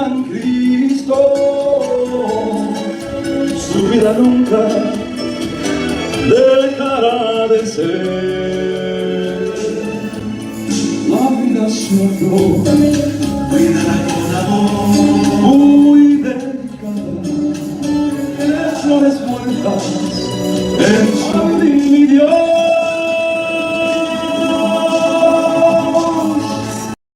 en Cristo, su vida nunca dejará de ser. La vida suyo cuídala con amor, muy delicada, en flores muertas, en su mi Dios.